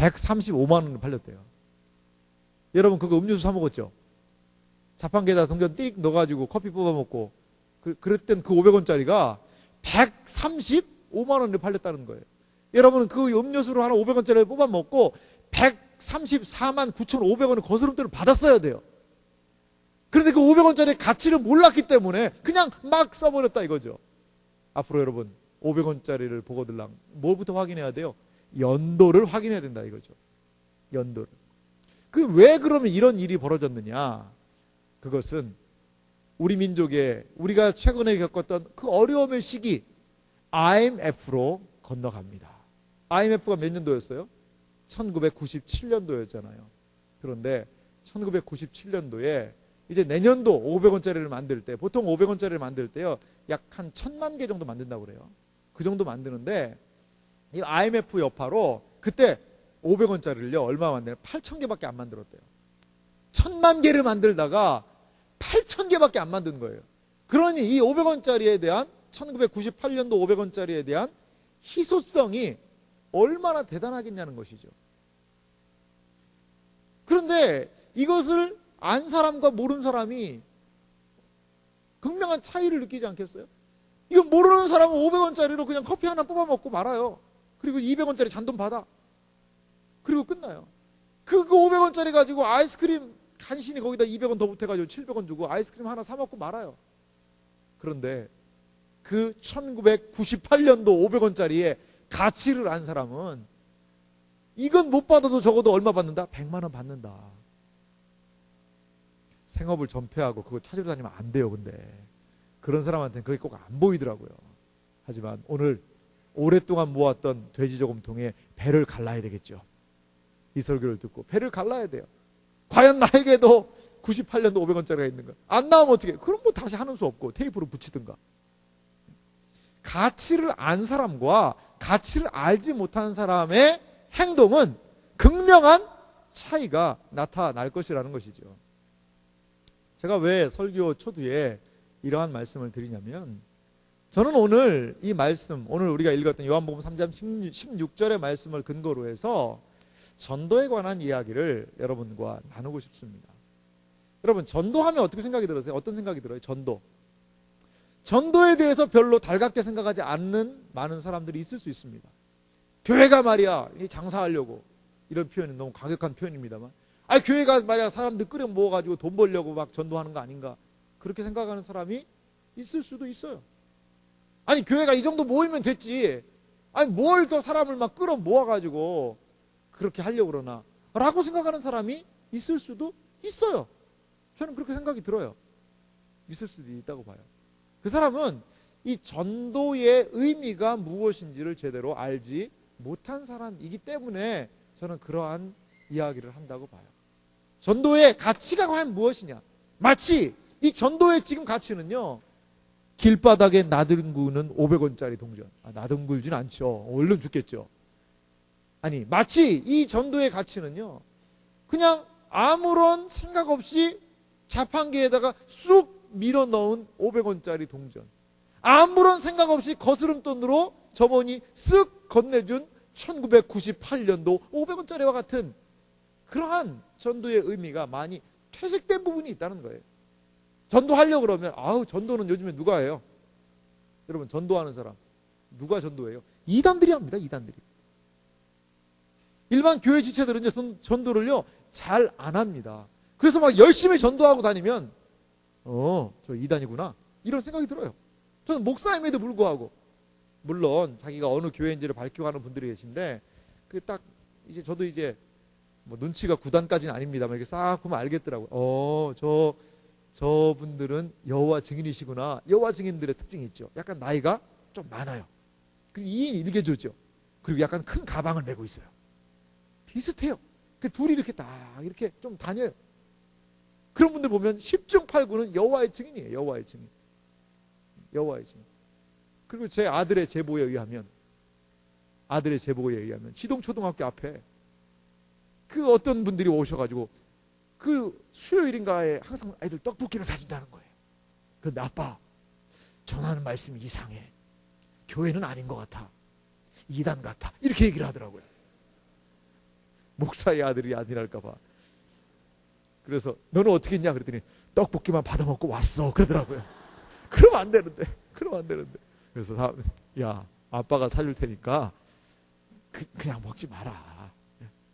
135만 원에 팔렸대요. 여러분 그거 음료수 사 먹었죠? 자판기에다 동전 띡 넣어가지고 커피 뽑아 먹고 그랬던 그 500원짜리가 135만 원에 팔렸다는 거예요. 여러분은 그 음료수로 하나 500원짜리를 뽑아 먹고 134만 9,500원의 거스름돈을 받았어야 돼요. 그런데 그 500원짜리 가치를 몰랐기 때문에 그냥 막 써버렸다 이거죠. 앞으로 여러분 500원짜리를 보고들랑 뭐부터 확인해야 돼요? 연도를 확인해야 된다 이거죠. 연도를. 왜 그러면 이런 일이 벌어졌느냐? 그것은 우리 민족의 우리가 최근에 겪었던 그 어려움의 시기 IMF로 건너갑니다. IMF가 몇 년도였어요? 1997년도였잖아요. 그런데 1997년도에 이제 내년도 500원짜리를 만들 때 보통 500원짜리를 만들 때요 약 한 1000만 개 정도 만든다고 그래요. 그 정도 만드는데 이 IMF 여파로 그때 500원짜리를요 얼마 만드냐 8,000개밖에 안 만들었대요. 1000만 개를 만들다가 8,000개밖에 안 만든 거예요. 그러니 이 500원짜리에 대한 1998년도 500원짜리에 대한 희소성이 얼마나 대단하겠냐는 것이죠. 그런데 이것을 안 사람과 모르는 사람이 극명한 차이를 느끼지 않겠어요? 이거 모르는 사람은 500원짜리로 그냥 커피 하나 뽑아 먹고 말아요. 그리고 200원짜리 잔돈 받아. 그리고 끝나요. 그 500원짜리 가지고 아이스크림 간신히 거기다 200원 더 보태가지고 700원 주고 아이스크림 하나 사 먹고 말아요. 그런데 그 1998년도 500원짜리의 가치를 안 사람은 이건 못 받아도 적어도 얼마 받는다? 100만 원 받는다. 생업을 전폐하고 그거 찾으러 다니면 안 돼요. 근데 그런 사람한테는 그게 꼭 안 보이더라고요. 하지만 오늘 오랫동안 모았던 돼지 저금통에 배를 갈라야 되겠죠. 이 설교를 듣고 배를 갈라야 돼요. 과연 나에게도 98년도 500원짜리가 있는가? 안 나오면 어떻게? 그럼 뭐 다시 하는 수 없고 테이프로 붙이든가. 가치를 안 사람과 가치를 알지 못하는 사람의 행동은 극명한 차이가 나타날 것이라는 것이죠. 제가 왜 설교 초두에 이러한 말씀을 드리냐면 저는 오늘 이 말씀, 오늘 우리가 읽었던 요한복음 3장 16절의 말씀을 근거로 해서 전도에 관한 이야기를 여러분과 나누고 싶습니다. 여러분 전도하면 어떻게 생각이 들으세요? 어떤 생각이 들어요? 전도에 대해서 별로 달갑게 생각하지 않는 많은 사람들이 있을 수 있습니다. 교회가 말이야 장사하려고, 이런 표현은 너무 과격한 표현입니다만, 교회가 말이야 사람들 끌어 모아가지고 돈 벌려고 막 전도하는 거 아닌가, 그렇게 생각하는 사람이 있을 수도 있어요. 교회가 이 정도 모이면 됐지, 뭘 더 사람을 막 끌어 모아가지고 그렇게 하려고 그러나 라고 생각하는 사람이 있을 수도 있어요. 저는 그렇게 생각이 들어요. 있을 수도 있다고 봐요. 그 사람은 이 전도의 의미가 무엇인지를 제대로 알지 못한 사람이기 때문에 저는 그러한 이야기를 한다고 봐요. 전도의 가치가 과연 무엇이냐? 마치 이 전도의 지금 가치는요, 길바닥에 나뒹구는 500원짜리 동전. 나뒹굴진 않죠. 얼른 죽겠죠. 마치 이 전도의 가치는요, 그냥 아무런 생각 없이 자판기에다가 쑥 밀어 넣은 500원짜리 동전, 아무런 생각 없이 거스름돈으로 점원이 쓱 건네준 1998년도 500원짜리와 같은 그러한 전도의 의미가 많이 퇴색된 부분이 있다는 거예요. 전도하려고 그러면 전도는 요즘에 누가 해요? 여러분 전도하는 사람 누가 전도해요? 이단들이 합니다. 이단들이. 일반 교회 지체들은요 전도를요 잘 안 합니다. 그래서 막 열심히 전도하고 다니면 저 이단이구나 이런 생각이 들어요. 저는 목사임에도 불구하고, 물론 자기가 어느 교회인지를 밝혀가는 분들이 계신데 딱 이제 저도 이제 뭐 눈치가 9단까지는 아닙니다만 이렇게 싹 보면 알겠더라고요. 저 분들은 여호와 증인이시구나. 여호와 증인들의 특징이 있죠. 약간 나이가 좀 많아요. 그리고 2인 1개조죠. 그리고 약간 큰 가방을 메고 있어요. 비슷해요. 그 둘이 이렇게 딱 이렇게 좀 다녀요. 그런 분들 보면 10중 8구는 여호와의 증인이에요. 여호와의 증인. 여호와의 증인. 그리고 제 아들의 제보에 의하면 시동초등학교 앞에 그 어떤 분들이 오셔가지고 그 수요일인가에 항상 아이들 떡볶이를 사준다는 거예요. 그런데 아빠, 전하는 말씀이 이상해. 교회는 아닌 것 같아. 이단 같아. 이렇게 얘기를 하더라고요. 목사의 아들이 아니랄까 봐. 그래서 너는 어떻게 했냐 그랬더니 떡볶이만 받아먹고 왔어 그러더라고요. 그러면 안 되는데. 그래서 야, 아빠가 사줄 테니까 그냥 먹지 마라.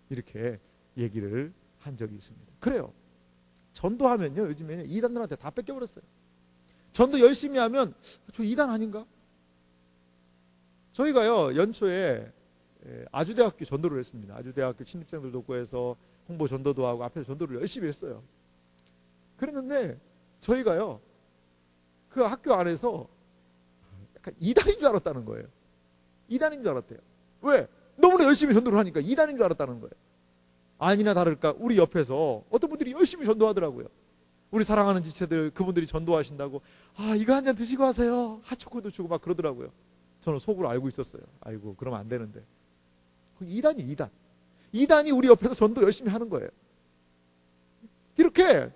이렇게 얘기를 한 적이 있습니다. 그래요. 전도하면요, 요즘에는 이단들한테 다 뺏겨버렸어요. 전도 열심히 하면 저 이단 아닌가? 저희가요, 연초에 아주대학교 전도를 했습니다. 아주대학교 신입생들도 구해서 홍보 전도도 하고 앞에서 전도를 열심히 했어요. 그랬는데 저희가요, 그 학교 안에서 약간 이단인 줄 알았다는 거예요. 이단인 줄 알았대요. 왜? 너무나 열심히 전도를 하니까 이단인 줄 알았다는 거예요. 아니나 다를까 우리 옆에서 어떤 분들이 열심히 전도하더라고요. 우리 사랑하는 지체들, 그분들이 전도하신다고 이거 한 잔 드시고 하세요. 핫초코도 주고 막 그러더라고요. 저는 속으로 알고 있었어요. 아이고, 그러면 안 되는데. 이단이 이단. 이단이 우리 옆에서 전도 열심히 하는 거예요. 이렇게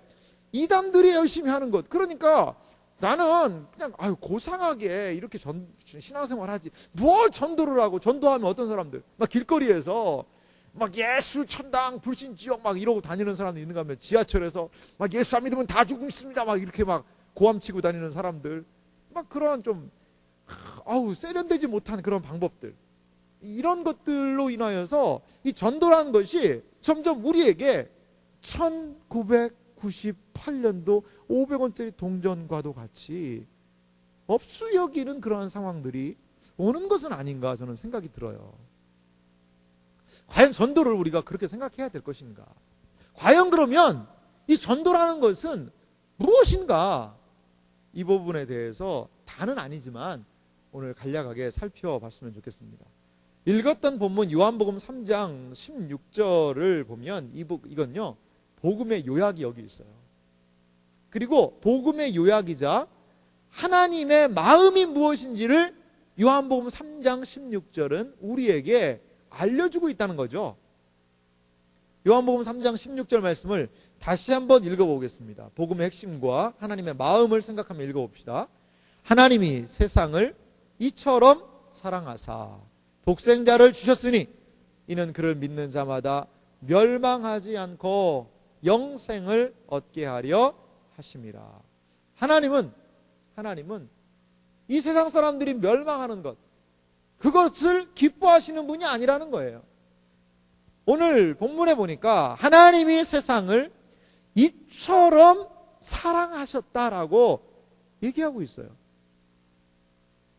이단들이 열심히 하는 것. 그러니까 나는 그냥 고상하게 이렇게 신앙생활 하지. 뭘 전도를 하고, 전도하면 어떤 사람들 막 길거리에서 막 예수 천당 불신 지역 막 이러고 다니는 사람들 있는가 하면, 지하철에서 막 예수 안 믿으면 다 죽습니다 막 이렇게 막 고함치고 다니는 사람들, 막 그런 좀 세련되지 못한 그런 방법들, 이런 것들로 인하여서 이 전도라는 것이 점점 우리에게 1998년도 500원짜리 동전과도 같이 없수 여기는 그러한 상황들이 오는 것은 아닌가 저는 생각이 들어요. 과연 전도를 우리가 그렇게 생각해야 될 것인가? 과연 그러면 이 전도라는 것은 무엇인가? 이 부분에 대해서 다는 아니지만 오늘 간략하게 살펴봤으면 좋겠습니다. 읽었던 본문 요한복음 3장 16절을 보면 이건요, 복음의 요약이 여기 있어요. 그리고 복음의 요약이자 하나님의 마음이 무엇인지를 요한복음 3장 16절은 우리에게 알려주고 있다는 거죠. 요한복음 3장 16절 말씀을 다시 한번 읽어보겠습니다. 복음의 핵심과 하나님의 마음을 생각하며 읽어봅시다. 하나님이 세상을 이처럼 사랑하사 독생자를 주셨으니 이는 그를 믿는 자마다 멸망하지 않고 영생을 얻게 하려 하심이라. 하나님은 이 세상 사람들이 멸망하는 것, 그것을 기뻐하시는 분이 아니라는 거예요. 오늘 본문에 보니까 하나님이 세상을 이처럼 사랑하셨다라고 얘기하고 있어요.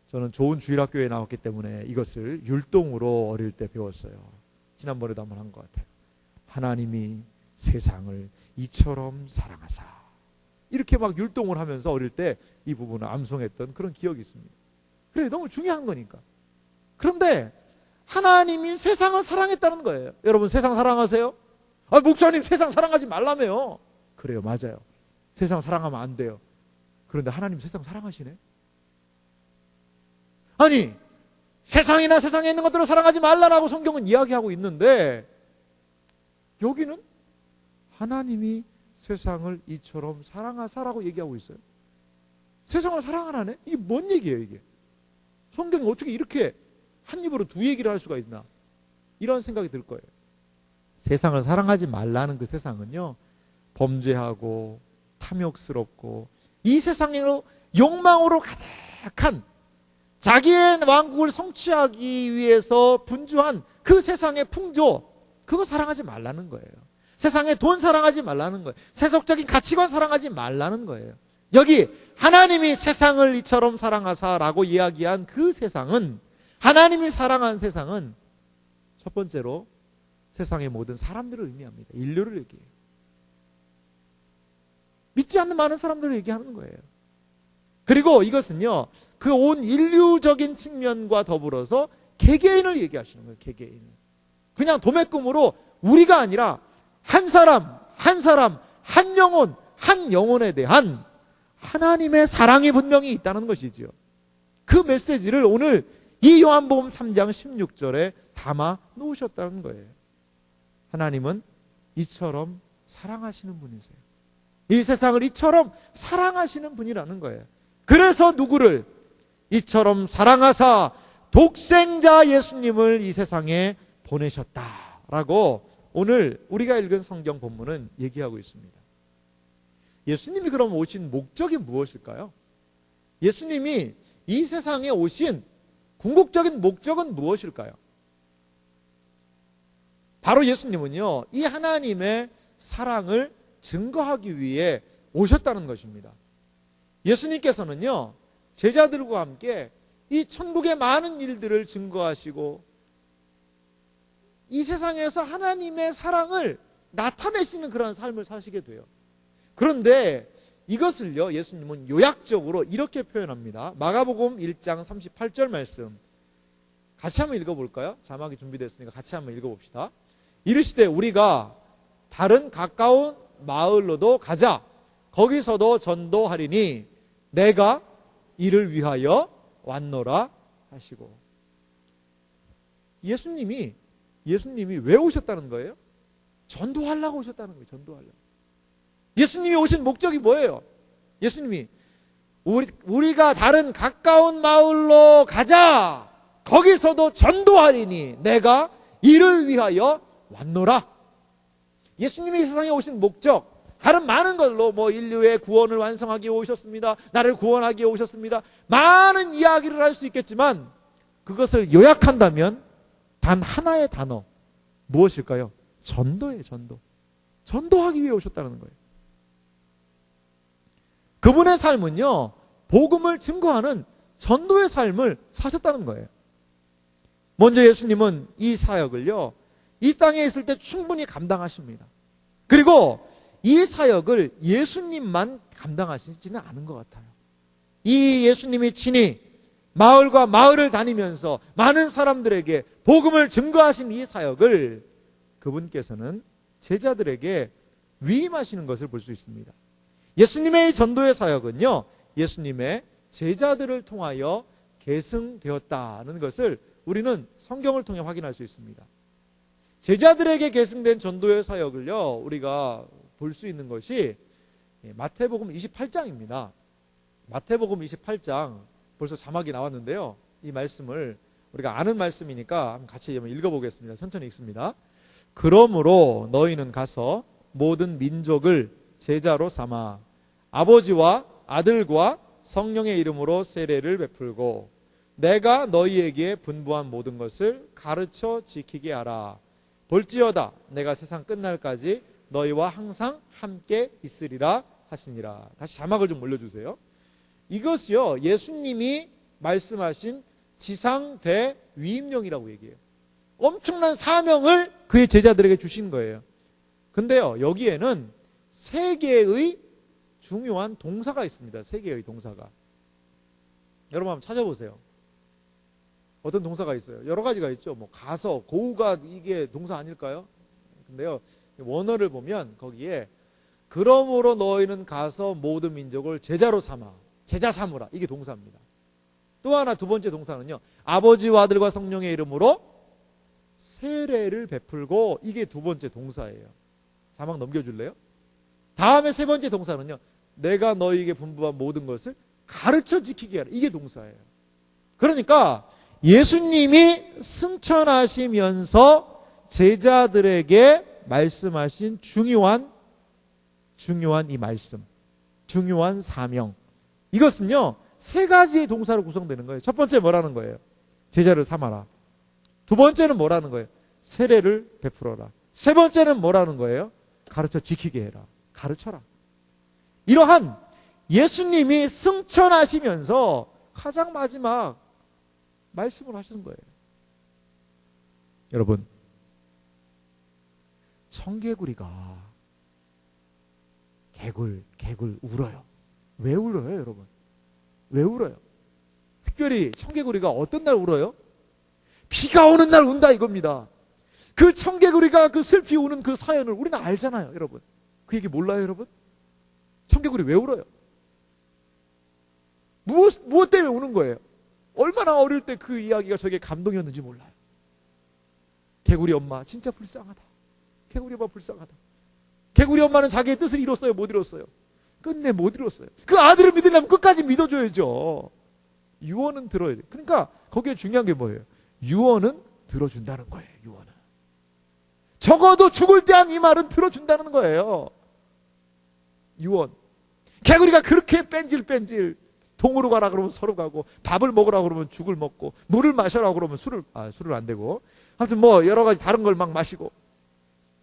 저는 좋은 주일학교에 나왔기 때문에 이것을 율동으로 어릴 때 배웠어요. 지난번에도 한번 한 것 같아요. 하나님이 세상을 이처럼 사랑하사. 이렇게 막 율동을 하면서 어릴 때 이 부분을 암송했던 그런 기억이 있습니다. 그래, 너무 중요한 거니까. 그런데 하나님이 세상을 사랑했다는 거예요. 여러분, 세상 사랑하세요? 목사님 세상 사랑하지 말라며요. 그래요, 맞아요. 세상 사랑하면 안 돼요. 그런데 하나님 세상 사랑하시네. 아니, 세상이나 세상에 있는 것들을 사랑하지 말라라고 성경은 이야기하고 있는데, 여기는 하나님이 세상을 이처럼 사랑하사라고 얘기하고 있어요. 세상을 사랑하라네? 이게 뭔 얘기예요, 이게? 성경이 어떻게 이렇게 한 입으로 두 얘기를 할 수가 있나? 이런 생각이 들 거예요. 세상을 사랑하지 말라는 그 세상은요, 범죄하고 탐욕스럽고 이 세상으로 욕망으로 가득한 자기의 왕국을 성취하기 위해서 분주한 그 세상의 풍조, 그거 사랑하지 말라는 거예요. 세상의 돈 사랑하지 말라는 거예요. 세속적인 가치관 사랑하지 말라는 거예요. 여기 하나님이 세상을 이처럼 사랑하사라고 이야기한 그 세상은, 하나님이 사랑한 세상은 첫 번째로 세상의 모든 사람들을 의미합니다. 인류를 얘기해요. 믿지 않는 많은 사람들을 얘기하는 거예요. 그리고 이것은요, 그 온 인류적인 측면과 더불어서 개개인을 얘기하시는 거예요. 개개인을. 그냥 도매금으로 우리가 아니라 한 사람, 한 영혼, 한 영혼에 대한 하나님의 사랑이 분명히 있다는 것이지요. 그 메시지를 오늘 이 요한복음 3장 16절에 담아 놓으셨다는 거예요. 하나님은 이처럼 사랑하시는 분이세요. 이 세상을 이처럼 사랑하시는 분이라는 거예요. 그래서 누구를 이처럼 사랑하사 독생자 예수님을 이 세상에 보내셨다라고 오늘 우리가 읽은 성경 본문은 얘기하고 있습니다. 예수님이 그럼 오신 목적이 무엇일까요? 예수님이 이 세상에 오신 궁극적인 목적은 무엇일까요? 바로 예수님은요, 이 하나님의 사랑을 증거하기 위해 오셨다는 것입니다. 예수님께서는요, 제자들과 함께 이 천국의 많은 일들을 증거하시고 이 세상에서 하나님의 사랑을 나타내시는 그런 삶을 사시게 돼요. 그런데 이것을요, 예수님은 요약적으로 이렇게 표현합니다. 마가복음 1장 38절 말씀 같이 한번 읽어볼까요? 자막이 준비됐으니까 같이 한번 읽어봅시다. 이르시되 우리가 다른 가까운 마을로도 가자. 거기서도 전도하리니 내가 이를 위하여 왔노라 하시고. 예수님이 왜 오셨다는 거예요? 전도하려고 오셨다는 거예요. 전도하려고. 예수님이 오신 목적이 뭐예요? 예수님이 우리가 다른 가까운 마을로 가자. 거기서도 전도하리니 내가 이를 위하여 왔노라. 예수님이 세상에 오신 목적, 다른 많은 걸로 인류의 구원을 완성하기 위해 오셨습니다. 나를 구원하기 위해 오셨습니다. 많은 이야기를 할 수 있겠지만 그것을 요약한다면 단 하나의 단어, 무엇일까요? 전도예요. 전도. 전도하기 위해 오셨다는 거예요. 그분의 삶은요, 복음을 증거하는 전도의 삶을 사셨다는 거예요. 먼저 예수님은 이 사역을요, 이 땅에 있을 때 충분히 감당하십니다. 그리고 이 사역을 예수님만 감당하시지는 않은 것 같아요. 이 예수님이 친히 마을과 마을을 다니면서 많은 사람들에게 복음을 증거하신 이 사역을 그분께서는 제자들에게 위임하시는 것을 볼 수 있습니다. 예수님의 전도의 사역은요, 예수님의 제자들을 통하여 계승되었다는 것을 우리는 성경을 통해 확인할 수 있습니다. 제자들에게 계승된 전도의 사역을요, 우리가 볼 수 있는 것이 마태복음 28장입니다. 마태복음 28장, 벌써 자막이 나왔는데요. 이 말씀을 우리가 아는 말씀이니까 한번 같이 읽어보겠습니다. 천천히 읽습니다. 그러므로 너희는 가서 모든 민족을 제자로 삼아 아버지와 아들과 성령의 이름으로 세례를 베풀고 내가 너희에게 분부한 모든 것을 가르쳐 지키게 하라. 볼지어다 내가 세상 끝날까지 너희와 항상 함께 있으리라 하시니라. 다시 자막을 좀 올려주세요. 이것이요, 예수님이 말씀하신 지상대 위임령이라고 얘기해요. 엄청난 사명을 그의 제자들에게 주신 거예요. 근데요, 여기에는 세 개의 중요한 동사가 있습니다. 세 개의 동사가. 여러분 한번 찾아보세요. 어떤 동사가 있어요? 여러 가지가 있죠. 가서, 고우가 이게 동사 아닐까요? 근데요, 원어를 보면 거기에 그러므로 너희는 가서 모든 민족을 제자로 삼아, 제자 삼으라, 이게 동사입니다. 또 하나, 두 번째 동사는요, 아버지와 아들과 성령의 이름으로 세례를 베풀고, 이게 두 번째 동사예요. 자막 넘겨줄래요? 다음에 세 번째 동사는요, 내가 너희에게 분부한 모든 것을 가르쳐 지키게 하라, 이게 동사예요. 그러니까 예수님이 승천하시면서 제자들에게 말씀하신 중요한 이 말씀, 중요한 사명, 이것은요 세 가지의 동사로 구성되는 거예요. 첫 번째 뭐라는 거예요? 제자를 삼아라. 두 번째는 뭐라는 거예요? 세례를 베풀어라. 세 번째는 뭐라는 거예요? 가르쳐 지키게 해라. 가르쳐라. 이러한 예수님이 승천하시면서 가장 마지막 말씀을 하시는 거예요. 여러분, 청개구리가 개굴 울어요. 왜 울어요, 여러분? 왜 울어요? 특별히 청개구리가 어떤 날 울어요? 비가 오는 날 운다 이겁니다. 그 청개구리가 그 슬피 우는 그 사연을 우리는 알잖아요, 여러분. 그 얘기 몰라요, 여러분? 청개구리 왜 울어요? 무엇 때문에 우는 거예요? 얼마나 어릴 때 그 이야기가 저에게 감동이었는지 몰라요. 개구리 엄마 진짜 불쌍하다. 개구리 엄마 불쌍하다. 개구리 엄마는 자기의 뜻을 이뤘어요, 못 이뤘어요? 끝내 못 이뤘어요. 그 아들을 믿으려면 끝까지 믿어줘야죠. 유언은 들어야 돼요. 그러니까 거기에 중요한 게 뭐예요? 유언은 들어준다는 거예요. 유언은. 적어도 죽을 때 한 이 말은 들어준다는 거예요. 유언. 개구리가 그렇게 뺀질뺀질 동으로 가라 그러면 서로 가고, 밥을 먹으라 그러면 죽을 먹고, 물을 마셔라 그러면 술을 안 되고, 아무튼 뭐 여러 가지 다른 걸 막 마시고,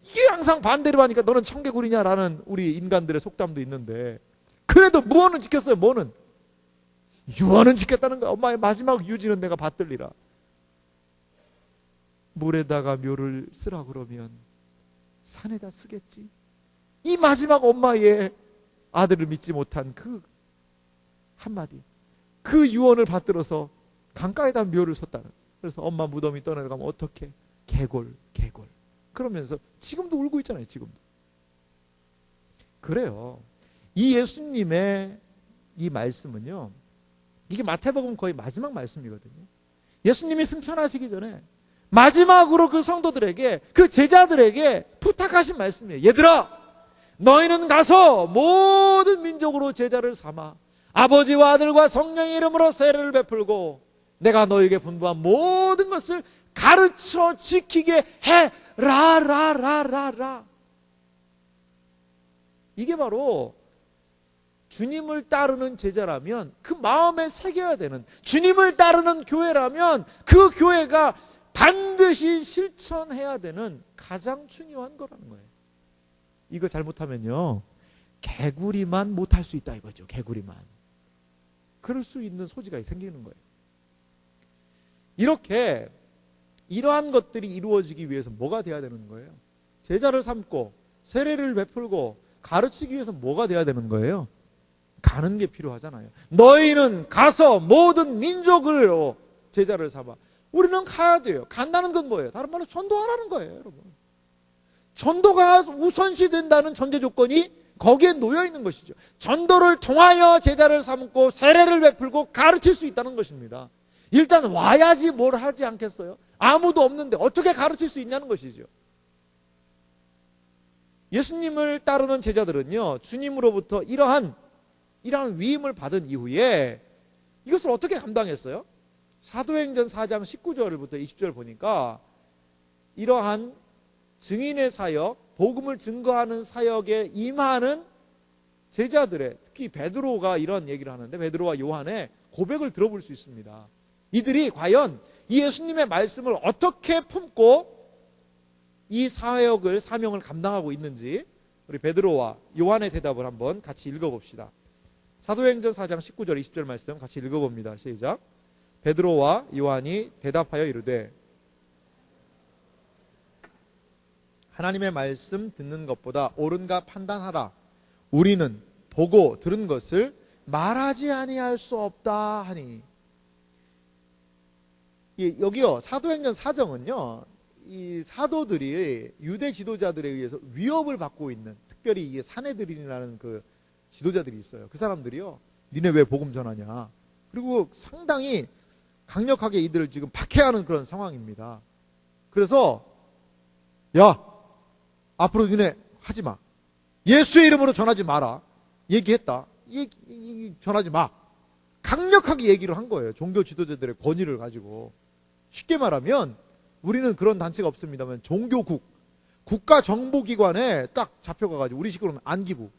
이게 항상 반대로 하니까 너는 청개구리냐라는 우리 인간들의 속담도 있는데, 그래도 무언은 지켰어요. 뭐는? 유언은 지켰다는 거야. 엄마의 마지막 유지는 내가 받들리라. 물에다가 묘를 쓰라 그러면 산에다 쓰겠지. 이 마지막 엄마의 아들을 믿지 못한 그 한마디, 그 유언을 받들어서 강가에다 묘를 섰다는. 그래서 엄마 무덤이 떠내려가면 어떻게? 개골. 그러면서 지금도 울고 있잖아요. 지금도. 그래요. 이 예수님의 이 말씀은요, 이게 마태복음 거의 마지막 말씀이거든요. 예수님이 승천하시기 전에 마지막으로 그 성도들에게, 그 제자들에게 부탁하신 말씀이에요. 얘들아, 너희는 가서 모든 민족으로 제자를 삼아 아버지와 아들과 성령의 이름으로 세례를 베풀고 내가 너에게 분부한 모든 것을 가르쳐 지키게 해라. 이게 바로 주님을 따르는 제자라면 그 마음에 새겨야 되는, 주님을 따르는 교회라면 그 교회가 반드시 실천해야 되는 가장 중요한 거라는 거예요. 이거 잘못하면요, 개구리만 못할 수 있다 이거죠. 개구리만. 그럴 수 있는 소지가 생기는 거예요. 이렇게 이러한 것들이 이루어지기 위해서 뭐가 돼야 되는 거예요? 제자를 삼고 세례를 베풀고 가르치기 위해서 뭐가 돼야 되는 거예요? 가는 게 필요하잖아요. 너희는 가서 모든 민족을 제자를 삼아. 우리는 가야 돼요. 간다는 건 뭐예요? 다른 말로 전도하라는 거예요, 여러분. 전도가 우선시 된다는 전제 조건이 거기에 놓여 있는 것이죠. 전도를 통하여 제자를 삼고 세례를 베풀고 가르칠 수 있다는 것입니다. 일단 와야지 뭘 하지 않겠어요? 아무도 없는데 어떻게 가르칠 수 있냐는 것이죠. 예수님을 따르는 제자들은요, 주님으로부터 이러한 위임을 받은 이후에 이것을 어떻게 감당했어요? 사도행전 4장 19절부터 20절 보니까 이러한 증인의 사역, 복음을 증거하는 사역에 임하는 제자들의, 특히 베드로가 이런 얘기를 하는데, 베드로와 요한의 고백을 들어볼 수 있습니다. 이들이 과연 이 예수님의 말씀을 어떻게 품고 이 사역을, 사명을 감당하고 있는지 우리 베드로와 요한의 대답을 한번 같이 읽어봅시다. 사도행전 4장 19절 20절 말씀 같이 읽어봅니다. 시작. 베드로와 요한이 대답하여 이르되 하나님의 말씀 듣는 것보다 옳은가 판단하라. 우리는 보고 들은 것을 말하지 아니할 수 없다 하니. 여기요, 사도행전 4정은요, 이 사도들이 유대 지도자들에 의해서 위협을 받고 있는, 특별히 이 사내들인이라는 그 지도자들이 있어요. 그 사람들이요, 니네 왜 복음 전하냐. 그리고 상당히 강력하게 이들을 지금 박해하는 그런 상황입니다. 그래서 야, 앞으로 니네 하지 마. 예수의 이름으로 전하지 마라. 얘기했다. 전하지 마. 강력하게 얘기를 한 거예요. 종교 지도자들의 권위를 가지고. 쉽게 말하면 우리는 그런 단체가 없습니다만 종교국, 국가정보기관에 딱 잡혀가가지고, 우리 식으로는 안기부.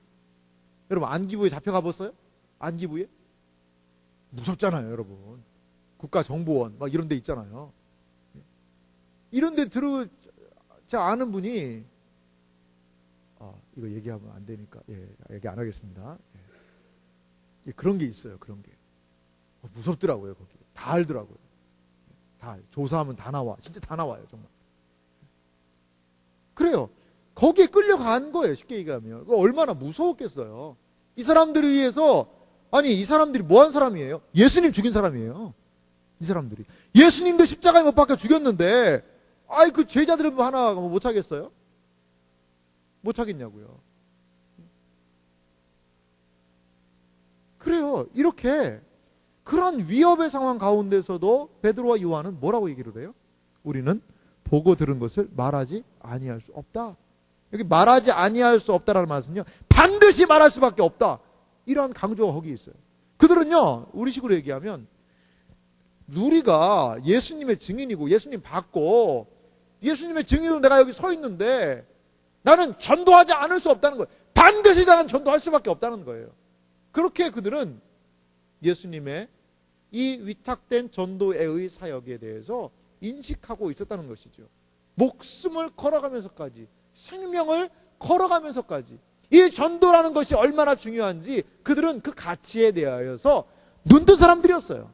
여러분 안기부에 잡혀가 봤어요? 안기부에? 무섭잖아요, 여러분. 국가정보원 막 이런 데 있잖아요. 이런 데 제가 아는 분이, 이거 얘기하면 안 되니까 얘기 안 하겠습니다. 그런 게 있어요. 그런 게 무섭더라고요. 거기 다 알더라고요. 다 조사하면 다 나와. 진짜 다 나와요, 정말. 그래요. 거기에 끌려간 거예요, 쉽게 얘기하면. 얼마나 무서웠겠어요. 이 사람들을 위해서, 아니 이 사람들이 뭐한 사람이에요? 예수님 죽인 사람이에요. 이 사람들이 예수님도 십자가에 못 박혀 죽였는데, 그 제자들은 뭐 하나 못하겠어요? 못하겠냐고요. 그래요. 이렇게 그런 위협의 상황 가운데서도 베드로와 요한은 뭐라고 얘기를 해요? 우리는 보고 들은 것을 말하지 아니할 수 없다. 여기 말하지 아니할 수 없다라는 말은요, 반드시 말할 수밖에 없다. 이러한 강조가 거기 있어요. 그들은요, 우리식으로 얘기하면 우리가 예수님의 증인이고 예수님 받고 예수님의 증인으로 내가 여기 서 있는데 나는 전도하지 않을 수 없다는 거예요. 반드시 나는 전도할 수밖에 없다는 거예요. 그렇게 그들은 예수님의 이 위탁된 전도의 사역에 대해서 인식하고 있었다는 것이죠. 목숨을 걸어가면서까지, 생명을 걸어가면서까지 이 전도라는 것이 얼마나 중요한지 그들은 그 가치에 대하여서 눈뜬 사람들이었어요.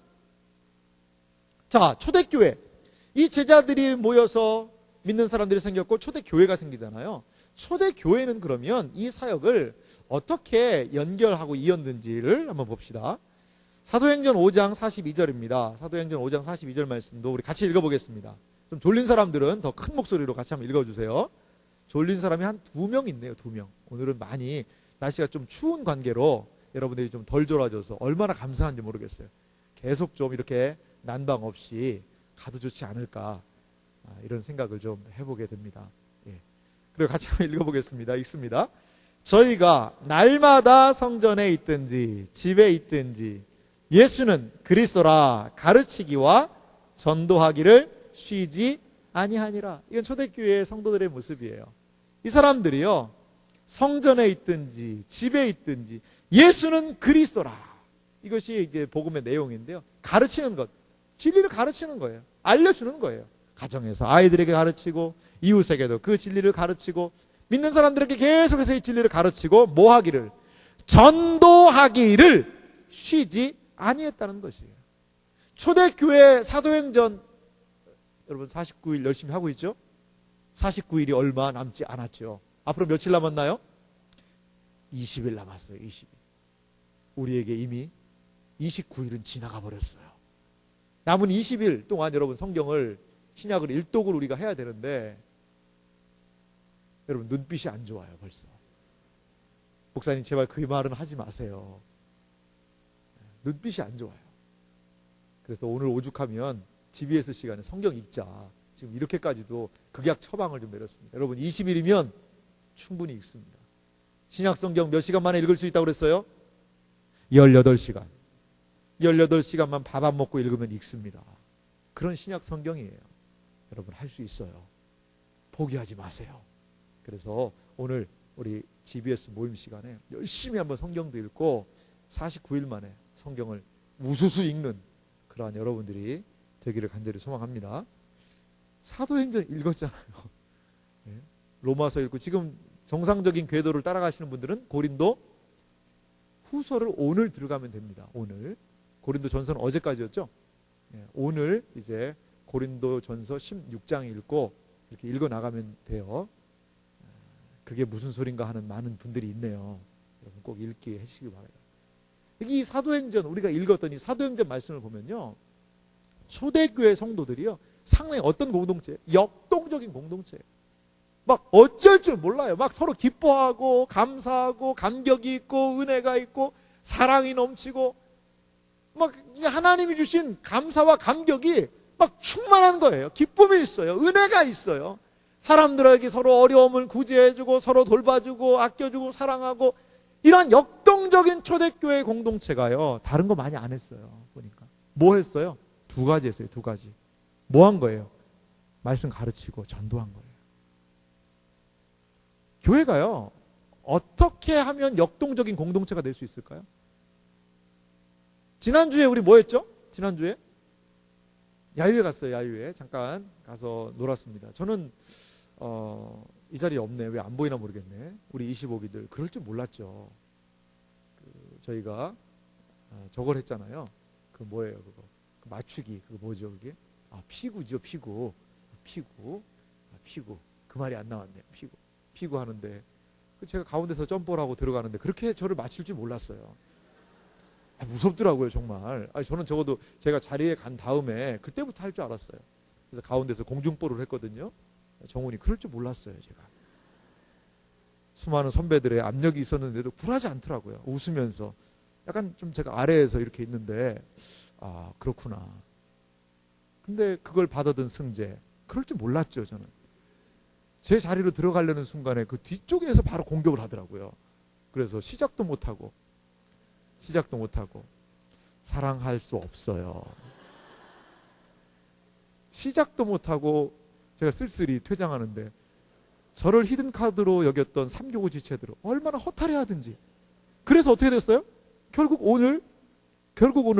자, 초대교회. 이 제자들이 모여서 믿는 사람들이 생겼고 초대교회가 생기잖아요. 초대교회는 그러면 이 사역을 어떻게 연결하고 이었는지를 한번 봅시다. 사도행전 5장 42절입니다. 사도행전 5장 42절 말씀도 우리 같이 읽어보겠습니다. 좀 졸린 사람들은 더 큰 목소리로 같이 한번 읽어주세요. 졸린 사람이 한 2명 있네요. 2명. 오늘은 많이 날씨가 좀 추운 관계로 여러분들이 좀 덜 졸아져서 얼마나 감사한지 모르겠어요. 계속 좀 이렇게 난방 없이 가도 좋지 않을까, 이런 생각을 좀 해보게 됩니다. 예. 그리고 같이 한번 읽어보겠습니다. 읽습니다. 저희가 날마다 성전에 있든지 집에 있든지 예수는 그리스도라 가르치기와 전도하기를 쉬지 아니하니라. 이건 초대교회의 성도들의 모습이에요. 이 사람들이요, 성전에 있든지 집에 있든지 예수는 그리스도라. 이것이 이제 복음의 내용인데요. 가르치는 것, 진리를 가르치는 거예요. 알려주는 거예요. 가정에서 아이들에게 가르치고 이웃에게도 그 진리를 가르치고 믿는 사람들에게 계속해서 이 진리를 가르치고 뭐 하기를? 전도하기를 쉬지 아니했다는 것이에요. 초대교회 사도행전 여러분 49일 열심히 하고 있죠? 49일이 얼마 남지 않았죠. 앞으로 며칠 남았나요? 20일 남았어요. 20일. 우리에게 이미 29일은 지나가 버렸어요. 남은 20일 동안 여러분 성경을 신약을 일독을 우리가 해야 되는데 여러분 눈빛이 안 좋아요. 벌써. 목사님 제발 그 말은 하지 마세요. 눈빛이 안 좋아요. 그래서 오늘 오죽하면 GBS 시간에 성경 읽자. 지금 이렇게까지도 극약 처방을 좀 내렸습니다. 여러분 20일이면 충분히 읽습니다. 신약 성경 몇 시간 만에 읽을 수 있다고 그랬어요? 18시간. 18시간만 밥 안 먹고 읽으면 읽습니다. 그런 신약 성경이에요. 여러분 할 수 있어요. 포기하지 마세요. 그래서 오늘 우리 GBS 모임 시간에 열심히 한번 성경도 읽고 49일 만에 성경을 우수수 읽는 그러한 여러분들이 되기를 간절히 소망합니다. 사도행전 읽었잖아요. 네. 로마서 읽고 지금 정상적인 궤도를 따라가시는 분들은 고린도 후서를 오늘 들어가면 됩니다. 오늘 고린도 전서는 어제까지였죠. 네. 오늘 이제 고린도 전서 16장 읽고 이렇게 읽어 나가면 돼요. 그게 무슨 소린가 하는 많은 분들이 있네요. 여러분 꼭 읽기 하시기 바랍니다. 이 사도행전 우리가 읽었던 이 사도행전 말씀을 보면요, 초대교회 성도들이요 상당히 어떤 공동체? 역동적인 공동체예요. 막 어쩔 줄 몰라요. 막 서로 기뻐하고 감사하고 감격이 있고 은혜가 있고 사랑이 넘치고 막 하나님이 주신 감사와 감격이 막 충만한 거예요. 기쁨이 있어요. 은혜가 있어요. 사람들에게 서로 어려움을 구제해주고 서로 돌봐주고 아껴주고 사랑하고 이런 역동적인 초대교회 공동체가요 다른 거 많이 안 했어요. 보니까 뭐 했어요? 2가지 했어요. 2가지. 뭐 한 거예요? 말씀 가르치고 전도한 거예요. 교회가요 어떻게 하면 역동적인 공동체가 될 수 있을까요? 지난주에 우리 뭐 했죠? 지난주에 야유회 갔어요. 야유회 잠깐 가서 놀았습니다. 저는 이 자리에 없네. 왜 안 보이나 모르겠네. 우리 25기들 그럴 줄 몰랐죠. 저희가 저걸 했잖아요. 그 뭐예요 그거? 그 맞추기 그거 뭐죠 그게? 피구죠. 피구. 그 말이 안 나왔네요. 피구 하는데 제가 가운데서 점프를 하고 들어가는데 그렇게 저를 맞힐 줄 몰랐어요. 무섭더라고요 정말. 저는 적어도 제가 자리에 간 다음에 그때부터 할 줄 알았어요. 그래서 가운데서 공중볼을 했거든요. 정훈이 그럴 줄 몰랐어요. 제가 수많은 선배들의 압력이 있었는데도 굴하지 않더라고요. 웃으면서 약간 좀 제가 아래에서 이렇게 있는데 그렇구나. 근데 그걸 받아든 승재 그럴 줄 몰랐죠. 저는 제 자리로 들어가려는 순간에 그 뒤쪽에서 바로 공격을 하더라고요. 그래서 시작도 못하고 사랑할 수 없어요. 시작도 못하고 제가 쓸쓸히 퇴장하는데 저를 히든카드로 여겼던 3교구 지체들은 얼마나 허탈해하든지. 그래서 어떻게 됐어요? 결국 오늘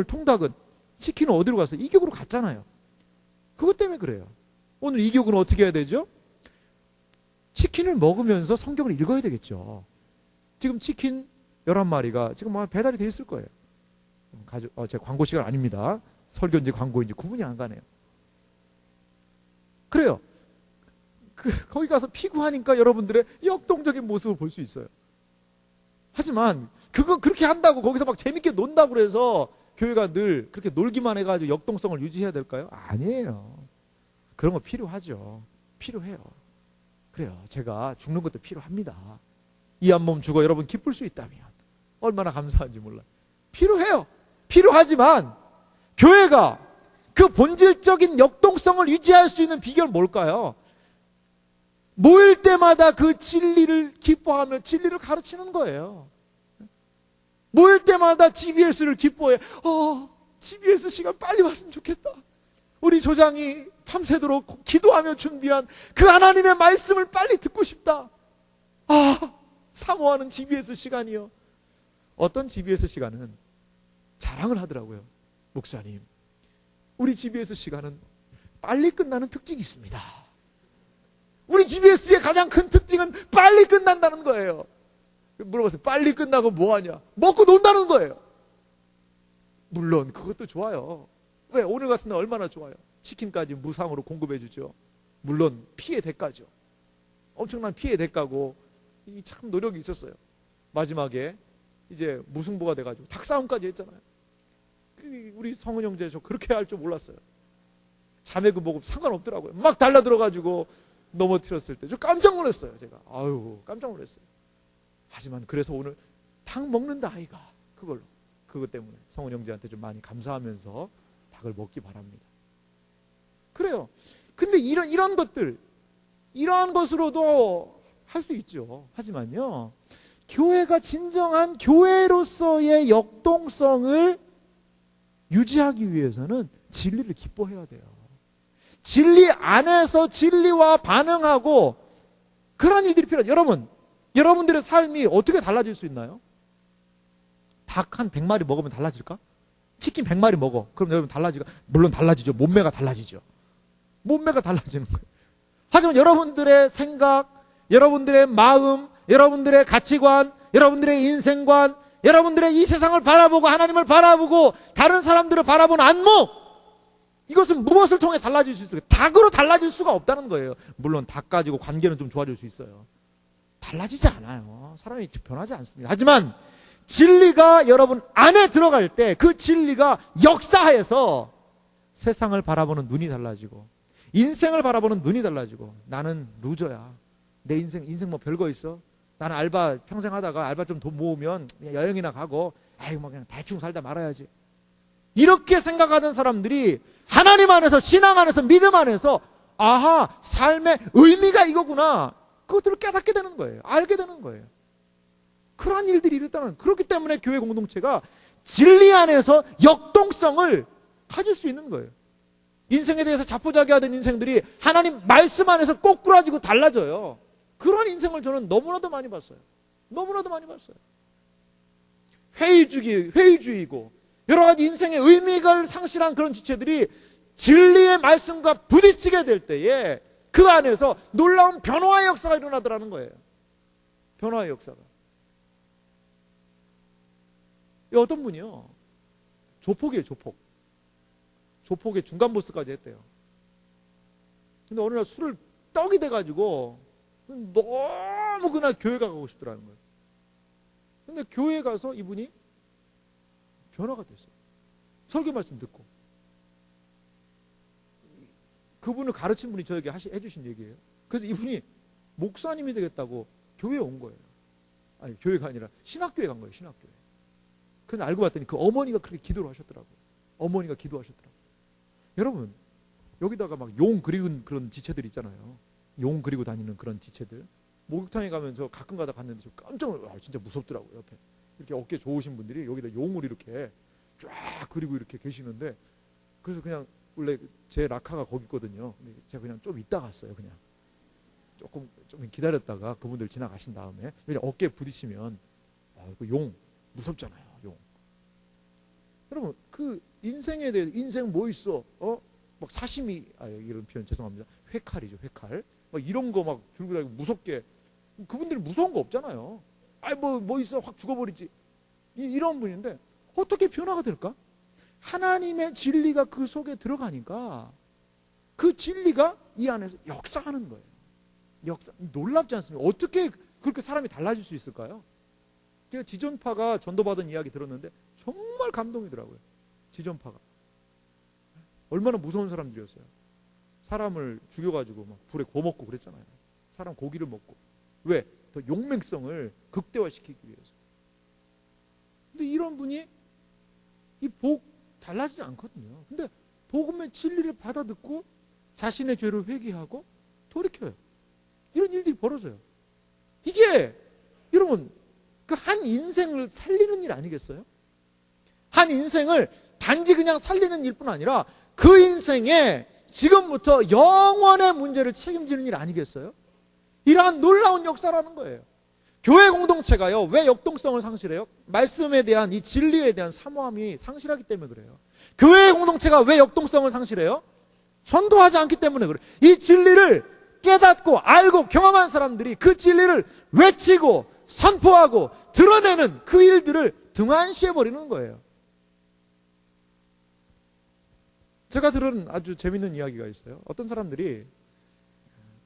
통닭은 치킨은 어디로 갔어요? 이교구로 갔잖아요. 그것 때문에 그래요. 오늘 이교구는 어떻게 해야 되죠? 치킨을 먹으면서 성경을 읽어야 되겠죠. 지금 치킨 11마리가 지금 아마 배달이 돼 있을 거예요. 제 광고 시간 아닙니다. 설교인지 광고인지 구분이 안 가네요. 그래요. 거기 가서 피구하니까 여러분들의 역동적인 모습을 볼 수 있어요. 하지만 그렇게 한다고 거기서 막 재밌게 논다고 그래서 교회가 늘 그렇게 놀기만 해가지고 역동성을 유지해야 될까요? 아니에요. 그런 거 필요하죠. 필요해요. 그래요. 제가 죽는 것도 필요합니다. 이 한 몸 죽어 여러분 기쁠 수 있다면 얼마나 감사한지 몰라요. 필요해요. 필요하지만 교회가 그 본질적인 역동성을 유지할 수 있는 비결은 뭘까요? 모일 때마다 그 진리를 기뻐하며 진리를 가르치는 거예요. 모일 때마다 GBS를 기뻐해. GBS 시간 빨리 왔으면 좋겠다. 우리 조장이 밤새도록 기도하며 준비한 그 하나님의 말씀을 빨리 듣고 싶다. 사모하는 GBS 시간이요. 어떤 GBS 시간은 자랑을 하더라고요. 목사님, 우리 GBS 시간은 빨리 끝나는 특징이 있습니다. 우리 GBS의 가장 큰 특징은 빨리 끝난다는 거예요. 물어봤어요. 빨리 끝나고 뭐하냐? 먹고 논다는 거예요. 물론 그것도 좋아요. 왜? 오늘 같은 날 얼마나 좋아요. 치킨까지 무상으로 공급해 주죠. 물론 피해 대가죠. 엄청난 피해 대가고 참 노력이 있었어요. 마지막에 이제 무승부가 돼가지고 닭싸움까지 했잖아요. 우리 성은 형제 저 그렇게 할 줄 몰랐어요. 자매금 보고 상관없더라고요. 막 달라들어가지고 넘어뜨렸을 때 저 깜짝 놀랐어요. 제가 깜짝 놀랐어요. 하지만 그래서 오늘 닭 먹는다 아이가 그것 때문에 성은 형제한테 좀 많이 감사하면서 닭을 먹기 바랍니다. 그래요. 근데 이런 것들 이러한 것으로도 할 수 있죠. 하지만요, 교회가 진정한 교회로서의 역동성을 유지하기 위해서는 진리를 기뻐해야 돼요. 진리 안에서 진리와 반응하고 그런 일들이 필요해요. 여러분들의 삶이 어떻게 달라질 수 있나요? 닭 한 100마리 먹으면 달라질까? 치킨 100마리 먹어. 그럼 여러분 달라질까? 물론 달라지죠. 몸매가 달라지죠. 몸매가 달라지는 거예요. 하지만 여러분들의 생각, 여러분들의 마음, 여러분들의 가치관, 여러분들의 인생관, 여러분들의 이 세상을 바라보고 하나님을 바라보고 다른 사람들을 바라보는 안목, 이것은 무엇을 통해 달라질 수 있어요? 닭으로 달라질 수가 없다는 거예요. 물론 닭 가지고 관계는 좀 좋아질 수 있어요. 달라지지 않아요. 사람이 변하지 않습니다. 하지만 진리가 여러분 안에 들어갈 때 그 진리가 역사해서 세상을 바라보는 눈이 달라지고 인생을 바라보는 눈이 달라지고, 나는 루저야. 내 인생 뭐 별거 있어? 나는 알바 평생 하다가 알바 좀 돈 모으면 그냥 여행이나 가고 뭐 그냥 대충 살다 말아야지. 이렇게 생각하는 사람들이 하나님 안에서, 신앙 안에서, 믿음 안에서 삶의 의미가 이거구나, 그것들을 깨닫게 되는 거예요. 알게 되는 거예요. 그러한 일들이 일어나는, 그렇기 때문에 교회 공동체가 진리 안에서 역동성을 가질 수 있는 거예요. 인생에 대해서 자포자기하던 인생들이 하나님 말씀 안에서 꼬꾸라지고 달라져요. 그런 인생을 저는 너무나도 많이 봤어요. 너무나도 많이 봤어요. 회의주의고 여러 가지 인생의 의미를 상실한 그런 지체들이 진리의 말씀과 부딪히게 될 때에 그 안에서 놀라운 변화의 역사가 일어나더라는 거예요. 변화의 역사가. 어떤 분이요, 조폭이에요. 조폭의 중간 보스까지 했대요. 근데 어느 날 술을 떡이 돼가지고 너무 그날 교회가 가고 싶더라는 거예요. 근데 교회에 가서 이분이 변화가 됐어요. 설교 말씀 듣고. 그분을 가르친 분이 저에게 해주신 얘기예요. 그래서 이분이 목사님이 되겠다고 교회에 온 거예요. 아니, 교회가 아니라 신학교에 간 거예요. 신학교에. 근데 알고 봤더니 그 어머니가 그렇게 기도를 하셨더라고요. 어머니가 기도하셨더라고요. 여러분, 여기다가 막 용 그리운 그런 지체들 있잖아요. 용 그리고 다니는 그런 지체들. 목욕탕에 가면 저 가끔 가다 갔는데 저 깜짝 놀라요. 진짜 무섭더라고요. 옆에 이렇게 어깨 좋으신 분들이 여기다 용을 이렇게 쫙 그리고 이렇게 계시는데, 그래서 그냥 원래 제 라카가 거기 있거든요. 근데 제가 그냥 좀 이따 갔어요. 그냥 좀 기다렸다가 그분들 지나가신 다음에, 왜냐면 어깨에 부딪히면 그 용 무섭잖아요. 용. 여러분 그 인생에 대해 인생 뭐 있어? 막 사시미, 이런 표현 죄송합니다. 회칼이죠, 회칼. 막 이런 거 막 들고 다니고 무섭게. 그분들은 무서운 거 없잖아요. 뭐 있어, 확 죽어버리지. 이런 분인데 어떻게 변화가 될까? 하나님의 진리가 그 속에 들어가니까 그 진리가 이 안에서 역사하는 거예요. 놀랍지 않습니까? 어떻게 그렇게 사람이 달라질 수 있을까요? 제가 지존파가 전도받은 이야기 들었는데 정말 감동이더라고요. 지존파가 얼마나 무서운 사람들이었어요. 사람을 죽여가지고 막 불에 구워 먹고 그랬잖아요. 사람 고기를 먹고. 왜? 더 용맹성을 극대화시키기 위해서. 근데 이런 분이 이 복 달라지지 않거든요. 근데 복음의 진리를 받아 듣고 자신의 죄를 회개하고 돌이켜요. 이런 일들이 벌어져요. 이게 여러분 그 한 인생을 살리는 일 아니겠어요? 한 인생을 단지 그냥 살리는 일뿐 아니라 그 인생에 지금부터 영원의 문제를 책임지는 일 아니겠어요? 이러한 놀라운 역사라는 거예요. 교회 공동체가요, 왜 역동성을 상실해요? 말씀에 대한 이 진리에 대한 사모함이 상실하기 때문에 그래요. 교회 공동체가 왜 역동성을 상실해요? 전도하지 않기 때문에 그래요. 이 진리를 깨닫고 알고 경험한 사람들이 그 진리를 외치고 선포하고 드러내는 그 일들을 등한시해버리는 거예요. 제가 들은 아주 재밌는 이야기가 있어요. 어떤 사람들이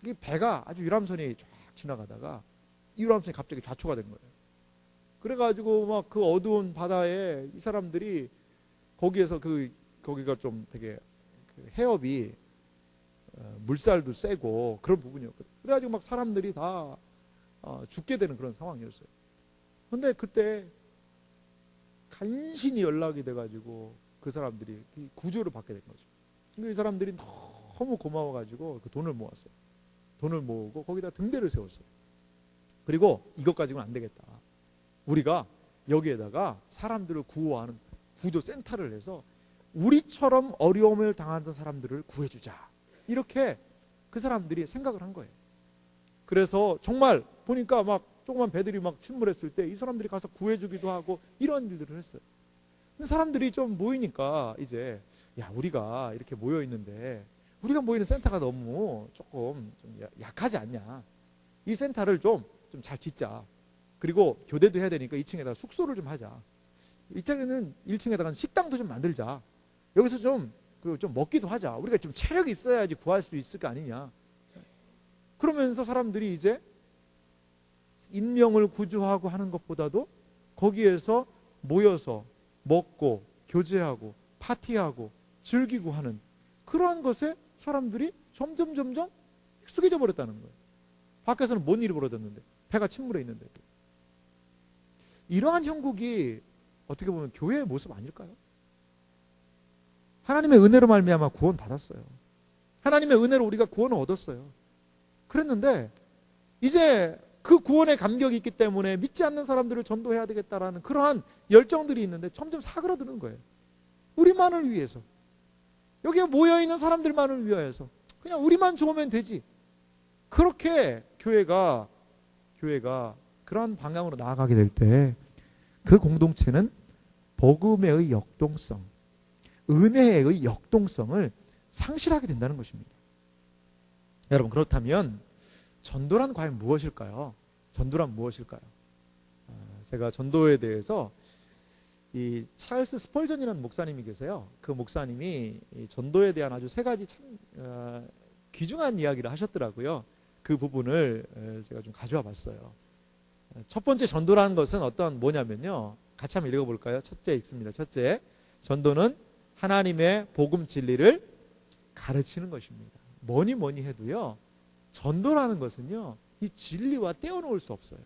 이 배가 아주 유람선이 쫙 지나가다가 이 유람선이 갑자기 좌초가 된 거예요. 그래가지고 막 그 어두운 바다에 이 사람들이 거기에서 거기가 좀 되게 해협이 물살도 세고 그런 부분이었거든요. 그래가지고 막 사람들이 다 죽게 되는 그런 상황이었어요. 근데 그때 간신히 연락이 돼가지고 그 사람들이 구조를 받게 된 거죠. 근데 이 사람들이 너무 고마워가지고 그 돈을 모았어요. 돈을 모으고 거기다 등대를 세웠어요. 그리고 이것 가지고는 안 되겠다. 우리가 여기에다가 사람들을 구호하는 구조 센터를 해서 우리처럼 어려움을 당하는 사람들을 구해주자. 이렇게 그 사람들이 생각을 한 거예요. 그래서 정말 보니까 막 조그만 배들이 막 침몰했을 때 이 사람들이 가서 구해주기도 하고 이런 일들을 했어요. 근데 사람들이 좀 모이니까 이제 우리가 이렇게 모여 있는데 우리가 모이는 센터가 너무 조금 좀 약하지 않냐. 이 센터를 좀 잘 짓자. 그리고 교대도 해야 되니까 2층에다가 숙소를 좀 하자. 이때는 1층에다가 식당도 좀 만들자. 여기서 좀 먹기도 하자. 우리가 좀 체력이 있어야지 구할 수 있을 거 아니냐. 그러면서 사람들이 이제 인명을 구조하고 하는 것보다도 거기에서 모여서 먹고 교제하고 파티하고 즐기고 하는 그러한 것에 사람들이 점점 익숙해져 버렸다는 거예요. 밖에서는 뭔 일이 벌어졌는데 배가 침몰해 있는데. 이러한 형국이 어떻게 보면 교회의 모습 아닐까요? 하나님의 은혜로 말미암아 구원 받았어요. 하나님의 은혜로 우리가 구원을 얻었어요. 그랬는데 이제 그 구원의 감격이 있기 때문에 믿지 않는 사람들을 전도해야 되겠다라는 그러한 열정들이 있는데 점점 사그라드는 거예요. 우리만을 위해서, 여기에 모여있는 사람들만을 위하여서 그냥 우리만 좋으면 되지. 그렇게 교회가 그러한 방향으로 나아가게 될 때 그 공동체는 복음의 역동성, 은혜의 역동성을 상실하게 된다는 것입니다. 여러분, 그렇다면 전도란 과연 무엇일까요? 전도란 무엇일까요? 제가 전도에 대해서 이 찰스 스펄전이라는 목사님이 계세요. 그 목사님이 이 전도에 대한 아주 세 가지 참 귀중한 이야기를 하셨더라고요. 그 부분을 제가 좀 가져와 봤어요. 첫 번째, 전도라는 것은 뭐냐면요. 같이 한번 읽어볼까요? 첫째 읽습니다. 첫째, 전도는 하나님의 복음 진리를 가르치는 것입니다. 뭐니 해도요, 전도라는 것은요, 이 진리와 떼어놓을 수 없어요.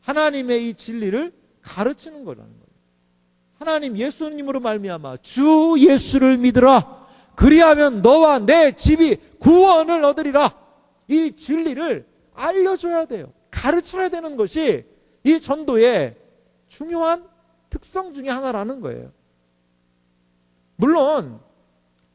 하나님의 이 진리를 가르치는 거라는 거예요. 하나님 예수님으로 말미암아 주 예수를 믿으라. 그리하면 너와 내 집이 구원을 얻으리라. 이 진리를 알려줘야 돼요. 가르쳐야 되는 것이 이 전도의 중요한 특성 중에 하나라는 거예요. 물론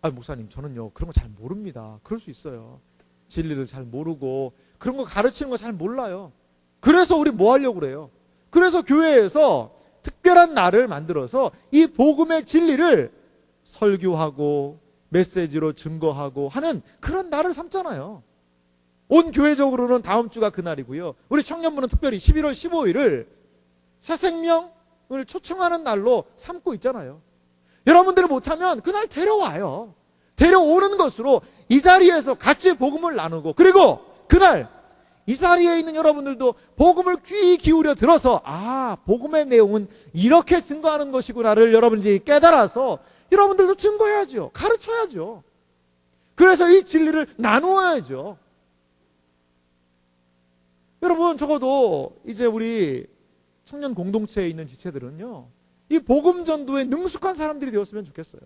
아, 목사님, 저는요, 그런 거 잘 모릅니다. 그럴 수 있어요. 진리를 잘 모르고, 그런 거 가르치는 거 잘 몰라요. 그래서 우리 뭐 하려고 그래요? 그래서 교회에서 특별한 날을 만들어서 이 복음의 진리를 설교하고, 메시지로 증거하고 하는 그런 날을 삼잖아요. 온 교회적으로는 다음 주가 그날이고요. 우리 청년부는 특별히 11월 15일을 새 생명을 초청하는 날로 삼고 있잖아요. 여러분들이 못하면 그날 데려와요. 데려오는 것으로 이 자리에서 같이 복음을 나누고, 그리고 그날 이 자리에 있는 여러분들도 복음을 귀 기울여 들어서, 아, 복음의 내용은 이렇게 증거하는 것이구나를 여러분들이 깨달아서 여러분들도 증거해야죠. 가르쳐야죠. 그래서 이 진리를 나누어야죠. 여러분, 적어도 이제 우리 청년 공동체에 있는 지체들은요, 이 복음 전도에 능숙한 사람들이 되었으면 좋겠어요.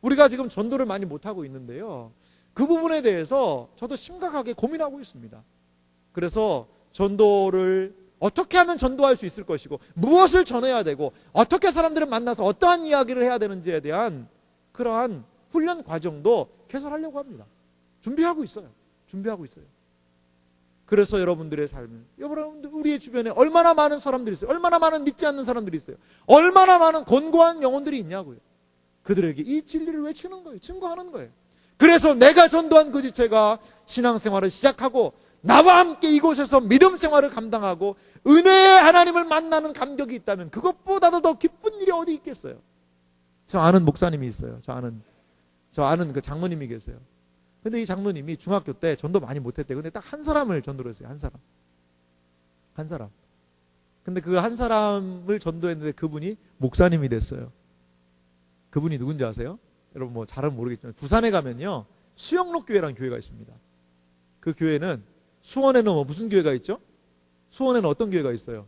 우리가 지금 전도를 많이 못하고 있는데요, 그 부분에 대해서 저도 심각하게 고민하고 있습니다. 그래서 전도를 어떻게 하면 전도할 수 있을 것이고, 무엇을 전해야 되고, 어떻게 사람들을 만나서 어떠한 이야기를 해야 되는지에 대한 그러한 훈련 과정도 개설하려고 합니다. 준비하고 있어요. 그래서 여러분들의 삶을, 여러분들 우리의 주변에 얼마나 많은 사람들이 있어요. 얼마나 많은 믿지 않는 사람들이 있어요. 얼마나 많은 곤고한 영혼들이 있냐고요. 그들에게 이 진리를 외치는 거예요. 증거하는 거예요. 그래서 내가 전도한 그 지체가 신앙생활을 시작하고 나와 함께 이곳에서 믿음 생활을 감당하고 은혜의 하나님을 만나는 감격이 있다면 그것보다도 더 기쁜 일이 어디 있겠어요. 저 아는 목사님이 있어요. 저 아는 그 장로님이 계세요. 근데 이 장로님이 중학교 때 전도 많이 못했대. 근데 딱 한 사람을 전도를 했어요. 한 사람. 근데 그 한 사람을 전도했는데 그분이 목사님이 됐어요. 그분이 누군지 아세요? 여러분 뭐 잘은 모르겠지만 부산에 가면요, 수영록 교회라는 교회가 있습니다. 그 교회는 수원에는 무슨 교회가 있죠? 수원에는 어떤 교회가 있어요?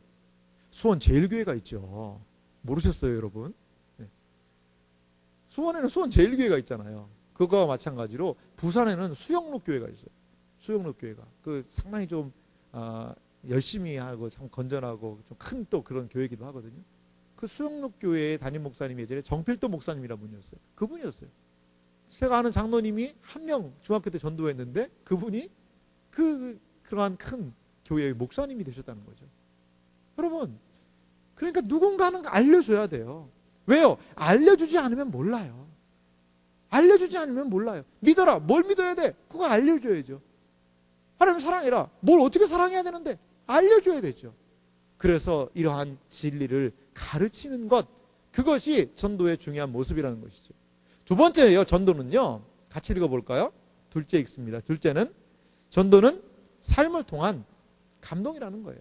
수원 제일교회가 있죠. 모르셨어요, 여러분? 네. 수원에는 수원 제일교회가 있잖아요. 그거와 마찬가지로 부산에는 수영록 교회가 있어요. 수영록 교회가 그 상당히 좀 열심히 하고 참 건전하고 좀 큰 또 그런 교회이기도 하거든요. 그 수영록 교회의 담임 목사님이 예전에 정필도 목사님이라는 분이었어요. 그분이었어요. 제가 아는 장로님이 한 명 중학교 때 전도했는데 그분이 그러한 큰 교회의 목사님이 되셨다는 거죠. 여러분, 그러니까 누군가는 알려줘야 돼요. 왜요? 알려주지 않으면 몰라요. 믿어라. 뭘 믿어야 돼? 그거 알려줘야죠. 하나님 사랑해라. 뭘 어떻게 사랑해야 되는데? 알려줘야 되죠. 그래서 이러한 진리를 가르치는 것, 그것이 전도의 중요한 모습이라는 것이죠. 두 번째예요. 전도는요, 같이 읽어볼까요? 둘째 읽습니다. 둘째는, 전도는 삶을 통한 감동이라는 거예요.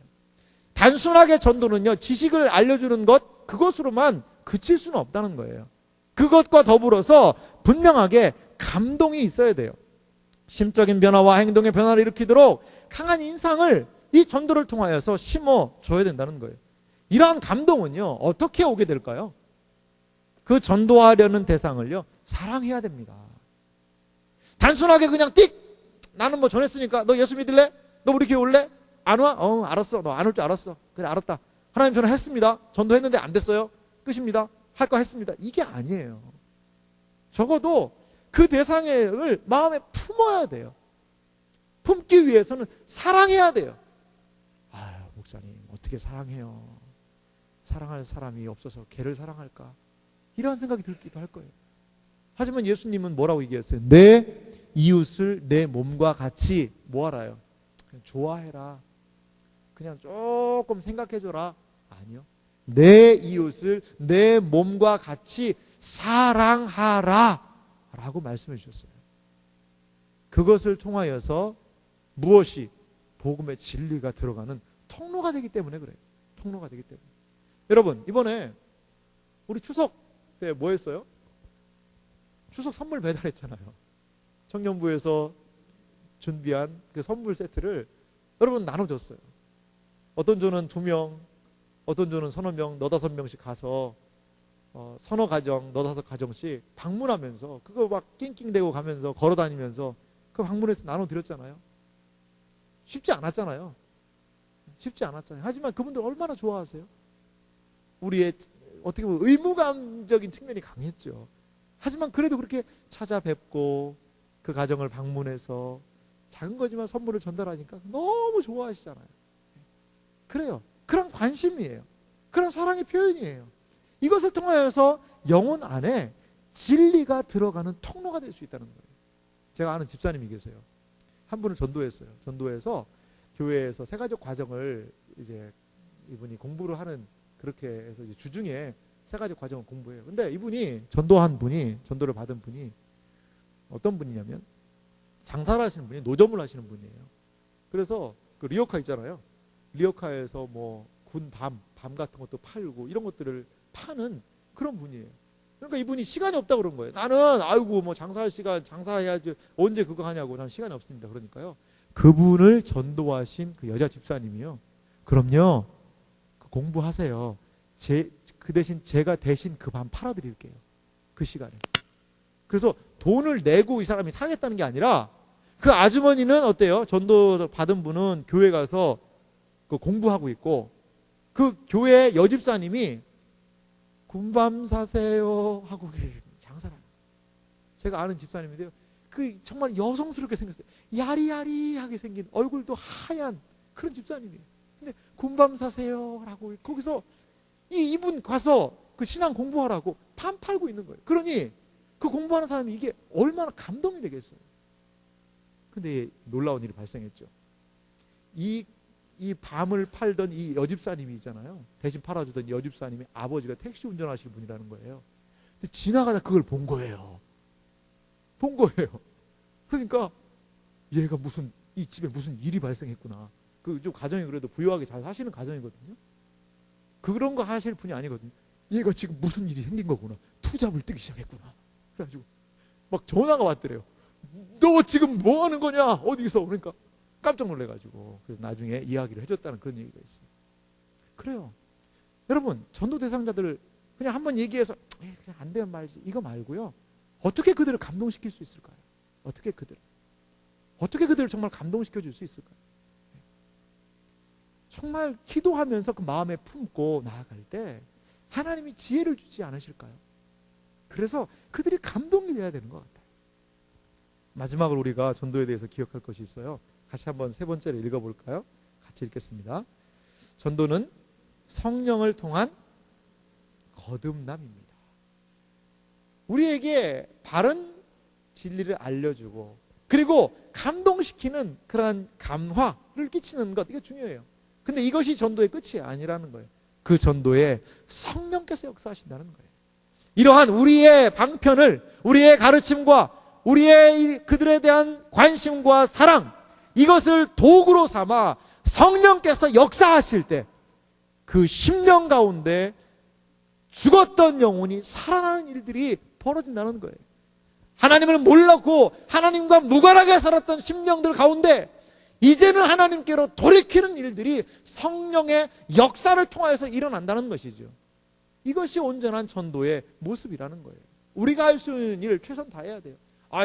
단순하게 전도는요, 지식을 알려주는 것, 그것으로만 그칠 수는 없다는 거예요. 그것과 더불어서 분명하게 감동이 있어야 돼요. 심적인 변화와 행동의 변화를 일으키도록 강한 인상을 이 전도를 통하여서 심어줘야 된다는 거예요. 이러한 감동은요, 어떻게 오게 될까요? 그 전도하려는 대상을요, 사랑해야 됩니다. 단순하게 그냥 나는 뭐 전했으니까 너 예수 믿을래? 너 우리 교회 올래? 안 와? 알았어. 너 안 올 줄 알았어. 그래, 알았다. 하나님 저는 했습니다. 전도했는데 안 됐어요. 끝입니다. 할 거 했습니다. 이게 아니에요. 적어도 그 대상을 마음에 품어야 돼요. 품기 위해서는 사랑해야 돼요. 아유, 목사님 어떻게 사랑해요? 사랑할 사람이 없어서 걔를 사랑할까? 이런 생각이 들기도 할 거예요. 하지만 예수님은 뭐라고 얘기했어요? 내 이웃을 내 몸과 같이 뭐 하라요? 그냥 좋아해라. 그냥 조금 생각해줘라. 아니요. 내 이웃을 내 몸과 같이 사랑하라 라고 말씀해 주셨어요. 그것을 통하여서 무엇이? 복음의 진리가 들어가는 통로가 되기 때문에 그래요. 통로가 되기 때문에. 여러분, 이번에 우리 추석 때 뭐 했어요? 추석 선물 배달했잖아요. 청년부에서 준비한 그 선물 세트를 여러분 나눠줬어요. 어떤 조는 2명, 어떤 조는 서너 명, 너다섯 명씩 가서 서너 가정, 너다섯 가정씩 방문하면서 그거 막 낑낑대고 가면서 걸어다니면서 그 방문해서 나눠드렸잖아요. 쉽지 않았잖아요. 하지만 그분들 얼마나 좋아하세요? 우리의 어떻게 보면 의무감적인 측면이 강했죠. 하지만 그래도 그렇게 찾아뵙고 그 가정을 방문해서 작은 거지만 선물을 전달하니까 너무 좋아하시잖아요. 그래요. 그런 관심이에요. 그런 사랑의 표현이에요. 이것을 통하여서 영혼 안에 진리가 들어가는 통로가 될 수 있다는 거예요. 제가 아는 집사님이 계세요. 한 분을 전도했어요. 전도해서 교회에서 세가족 과정을 이제 이분이 공부를 하는, 그렇게 해서 이제 주중에 세가족 과정을 공부해요. 근데 이분이 전도를 받은 분이 어떤 분이냐면 장사를 하시는 분이, 노점을 하시는 분이에요. 그래서 그 리어카 있잖아요. 리어카에서 뭐 군 밤 같은 것도 팔고 이런 것들을 파는 그런 분이에요. 그러니까 이분이 시간이 없다고 그런 거예요. 나는 아이고 뭐 장사할 시간, 장사해야지 언제 그거 하냐고, 난 시간이 없습니다. 그러니까요. 그분을 전도하신 그 여자 집사님이요. 그럼요. 공부하세요. 그 대신 제가 대신 그 밤 팔아드릴게요. 그 시간에. 그래서 돈을 내고 이 사람이 사겠다는 게 아니라 그 아주머니는 어때요? 전도 받은 분은 교회 가서 그 공부하고 있고 그 교회 여집사님이 군밤 사세요 하고 장사를 해요. 제가 아는 집사님인데요. 그 정말 여성스럽게 생겼어요. 야리야리하게 생긴 얼굴도 하얀 그런 집사님이에요. 근데 군밤 사세요 라고 거기서 이분 가서 그 신앙 공부하라고 밤 팔고 있는 거예요. 그러니 그 공부하는 사람이 이게 얼마나 감동이 되겠어요. 근데 놀라운 일이 발생했죠. 이 밤을 팔던 이 여집사님이 있잖아요. 대신 팔아주던 여집사님이 아버지가 택시 운전하시는 분이라는 거예요. 근데 지나가다 그걸 본 거예요. 그러니까 얘가 이 집에 무슨 일이 발생했구나. 그 좀 가정이 그래도 부유하게 잘 사시는 가정이거든요. 그런 거 하실 분이 아니거든요. 얘가 지금 무슨 일이 생긴 거구나. 투잡을 뜨기 시작했구나. 그래가지고 막 전화가 왔더래요. 너 지금 뭐 하는 거냐? 어디서? 그러니까 깜짝 놀래가지고 그래서 나중에 이야기를 해줬다는 그런 얘기가 있어요. 그래요. 여러분, 전도 대상자들 그냥 한번 얘기해서 그냥 안 되면 말지 이거 말고요. 어떻게 그들을 감동시킬 수 있을까요? 어떻게 그들을 정말 감동시켜줄 수 있을까요? 정말 기도하면서 그 마음에 품고 나아갈 때 하나님이 지혜를 주지 않으실까요? 그래서 그들이 감동이 돼야 되는 것 같아요. 마지막으로 우리가 전도에 대해서 기억할 것이 있어요. 같이 한번 세 번째로 읽어볼까요? 같이 읽겠습니다. 전도는 성령을 통한 거듭남입니다. 우리에게 바른 진리를 알려주고 그리고 감동시키는 그러한 감화를 끼치는 것, 이게 중요해요. 근데 이것이 전도의 끝이 아니라는 거예요. 그 전도에 성령께서 역사하신다는 거예요. 이러한 우리의 방편을, 우리의 가르침과 우리의 그들에 대한 관심과 사랑, 이것을 도구로 삼아 성령께서 역사하실 때 그 심령 가운데 죽었던 영혼이 살아나는 일들이 벌어진다는 거예요. 하나님을 몰랐고 하나님과 무관하게 살았던 심령들 가운데 이제는 하나님께로 돌이키는 일들이 성령의 역사를 통하여서 일어난다는 것이죠. 이것이 온전한 전도의 모습이라는 거예요. 우리가 할 수 있는 일 최선 다해야 돼요.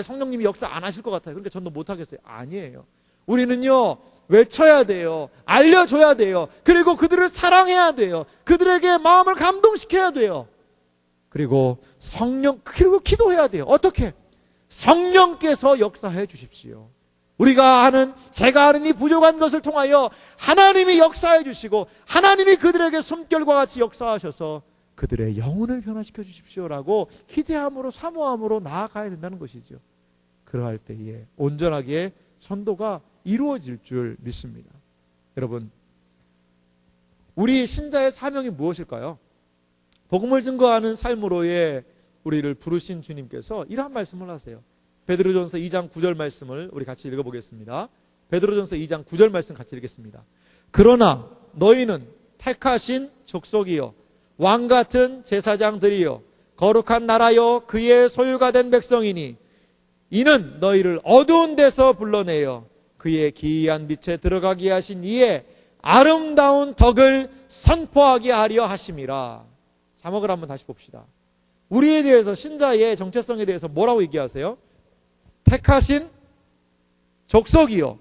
성령님이 역사 안 하실 것 같아요. 그러니까 전도 못 하겠어요. 아니에요. 우리는요, 외쳐야 돼요. 알려줘야 돼요. 그리고 그들을 사랑해야 돼요. 그들에게 마음을 감동시켜야 돼요. 그리고 그리고 기도해야 돼요. 어떻게? 성령께서 역사해 주십시오. 제가 하는 이 부족한 것을 통하여 하나님이 역사해 주시고 하나님이 그들에게 숨결과 같이 역사하셔서 그들의 영혼을 변화시켜 주십시오라고 기대함으로 사모함으로 나아가야 된다는 것이죠. 그러할 때에 온전하게 전도가 이루어질 줄 믿습니다. 여러분, 우리 신자의 사명이 무엇일까요? 복음을 증거하는 삶으로의 우리를 부르신 주님께서 이러한 말씀을 하세요. 베드로전서 2장 9절 말씀을 우리 같이 읽어보겠습니다. 베드로전서 2장 9절 말씀 같이 읽겠습니다. 그러나 너희는 택하신 족속이요 왕같은 제사장들이요 거룩한 나라요 그의 소유가 된 백성이니 이는 너희를 어두운 데서 불러내어 그의 기이한 빛에 들어가게 하신 이의 아름다운 덕을 선포하게 하려 하심이라. 자막을 한번 다시 봅시다. 우리에 대해서, 신자의 정체성에 대해서 뭐라고 얘기하세요? 택하신 족속이요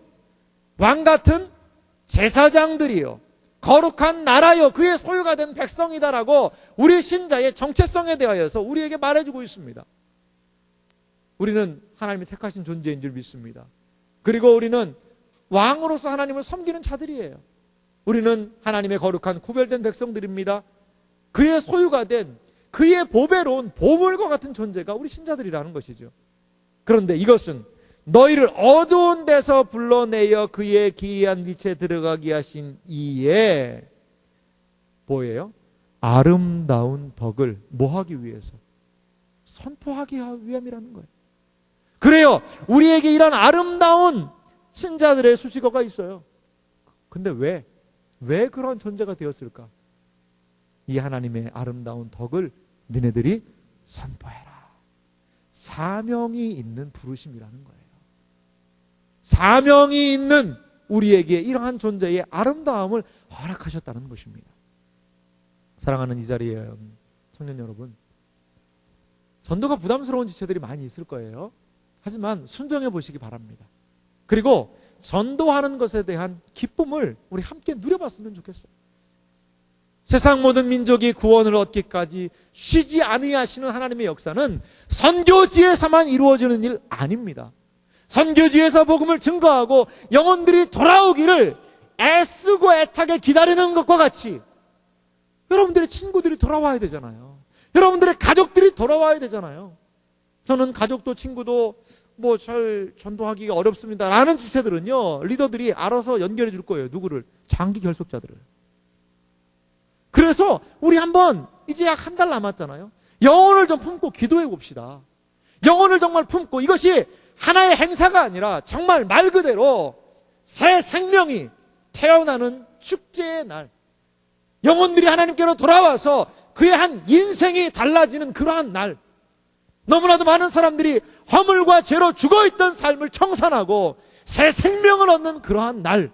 왕같은 제사장들이요 거룩한 나라요 그의 소유가 된 백성이다라고 우리 신자의 정체성에 대하여서 우리에게 말해주고 있습니다. 우리는 하나님이 택하신 존재인 줄 믿습니다. 그리고 우리는 왕으로서 하나님을 섬기는 자들이에요. 우리는 하나님의 거룩한 구별된 백성들입니다. 그의 소유가 된 그의 보배로운 보물과 같은 존재가 우리 신자들이라는 것이죠. 그런데 이것은 너희를 어두운 데서 불러내어 그의 기이한 빛에 들어가게 하신 이에 뭐예요? 아름다운 덕을 뭐하기 위해서? 선포하기 위함이라는 거예요. 그래요. 우리에게 이런 아름다운 신자들의 수식어가 있어요. 근데 왜 그런 존재가 되었을까? 이 하나님의 아름다운 덕을 너네들이 선포해라. 사명이 있는 부르심이라는 거예요. 사명이 있는 우리에게 이러한 존재의 아름다움을 허락하셨다는 것입니다. 사랑하는 이 자리에 청년 여러분, 전도가 부담스러운 지체들이 많이 있을 거예요. 하지만 순종해 보시기 바랍니다. 그리고 전도하는 것에 대한 기쁨을 우리 함께 누려봤으면 좋겠어요. 세상 모든 민족이 구원을 얻기까지 쉬지 아니하시는 하나님의 역사는 선교지에서만 이루어지는 일 아닙니다. 선교지에서 복음을 증거하고 영혼들이 돌아오기를 애쓰고 애타게 기다리는 것과 같이 여러분들의 친구들이 돌아와야 되잖아요. 여러분들의 가족들이 돌아와야 되잖아요. 저는 가족도 친구도 잘 전도하기가 어렵습니다 라는 주체들은요, 리더들이 알아서 연결해 줄 거예요. 누구를? 장기 결속자들을. 그래서 우리 한번 이제 약 한 달 남았잖아요. 영혼을 좀 품고 기도해 봅시다. 영혼을 정말 품고, 이것이 하나의 행사가 아니라 정말 말 그대로 새 생명이 태어나는 축제의 날, 영혼들이 하나님께로 돌아와서 그의 한 인생이 달라지는 그러한 날, 너무나도 많은 사람들이 허물과 죄로 죽어있던 삶을 청산하고 새 생명을 얻는 그러한 날,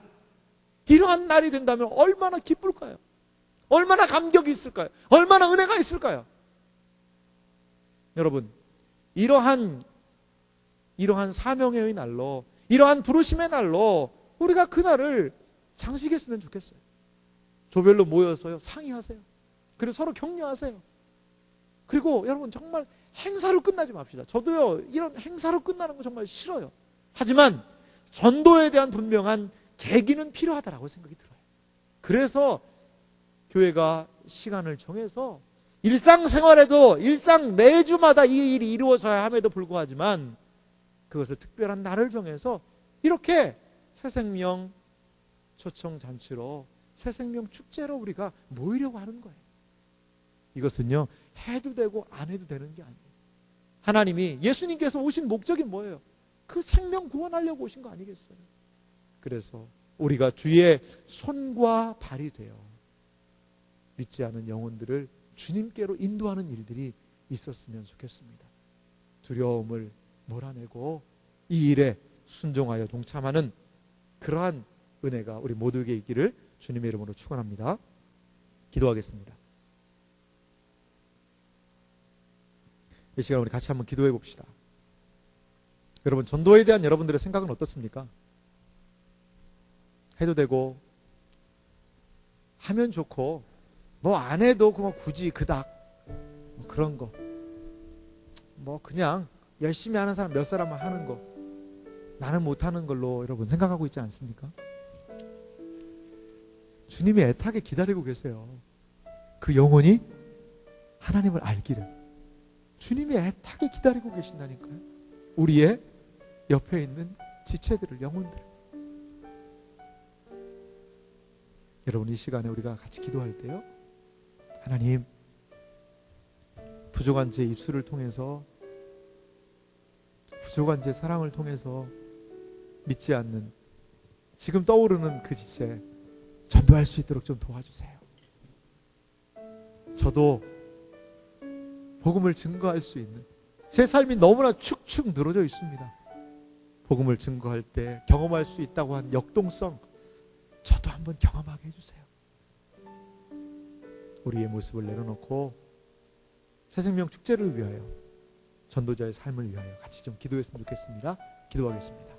이러한 날이 된다면 얼마나 기쁠까요? 얼마나 감격이 있을까요? 얼마나 은혜가 있을까요? 여러분, 이러한 사명의 날로, 이러한 부르심의 날로 우리가 그날을 장식했으면 좋겠어요. 조별로 모여서요, 상의하세요. 그리고 서로 격려하세요. 그리고 여러분, 정말 행사로 끝나지 맙시다. 저도요, 이런 행사로 끝나는 거 정말 싫어요. 하지만 전도에 대한 분명한 계기는 필요하다라고 생각이 들어요. 그래서 교회가 시간을 정해서 일상생활에도 일상 매주마다 이 일이 이루어져야 함에도 불구하지만 그것을 특별한 날을 정해서 이렇게 새생명 초청잔치로, 새생명 축제로 우리가 모이려고 하는 거예요. 이것은요, 해도 되고 안 해도 되는 게 아니에요. 하나님이, 예수님께서 오신 목적이 뭐예요? 그 생명 구원하려고 오신 거 아니겠어요? 그래서 우리가 주의 손과 발이 되어 믿지 않은 영혼들을 주님께로 인도하는 일들이 있었으면 좋겠습니다. 두려움을 몰아내고 이 일에 순종하여 동참하는 그러한 은혜가 우리 모두에게 있기를 주님의 이름으로 축원합니다. 기도하겠습니다. 이 시간 우리 같이 한번 기도해 봅시다. 여러분, 전도에 대한 여러분들의 생각은 어떻습니까? 해도 되고 하면 좋고 안 해도 굳이 그닥 그런 거 그냥 열심히 하는 사람 몇 사람만 하는 거, 나는 못하는 걸로 여러분 생각하고 있지 않습니까? 주님이 애타게 기다리고 계세요. 그 영혼이 하나님을 알기를 주님이 애타게 기다리고 계신다니까요. 우리의 옆에 있는 지체들을, 영혼들을. 여러분, 이 시간에 우리가 같이 기도할 때요, 하나님, 부족한 제 입술을 통해서, 부족한 제 사랑을 통해서 믿지 않는 지금 떠오르는 그 지체 전도할 수 있도록 좀 도와주세요. 저도 복음을 증거할 수 있는, 제 삶이 너무나 축축 늘어져 있습니다. 복음을 증거할 때 경험할 수 있다고 한 역동성, 저도 한번 경험하게 해주세요. 우리의 모습을 내려놓고 새생명 축제를 위하여, 전도자의 삶을 위하여 같이 좀 기도했으면 좋겠습니다. 기도하겠습니다.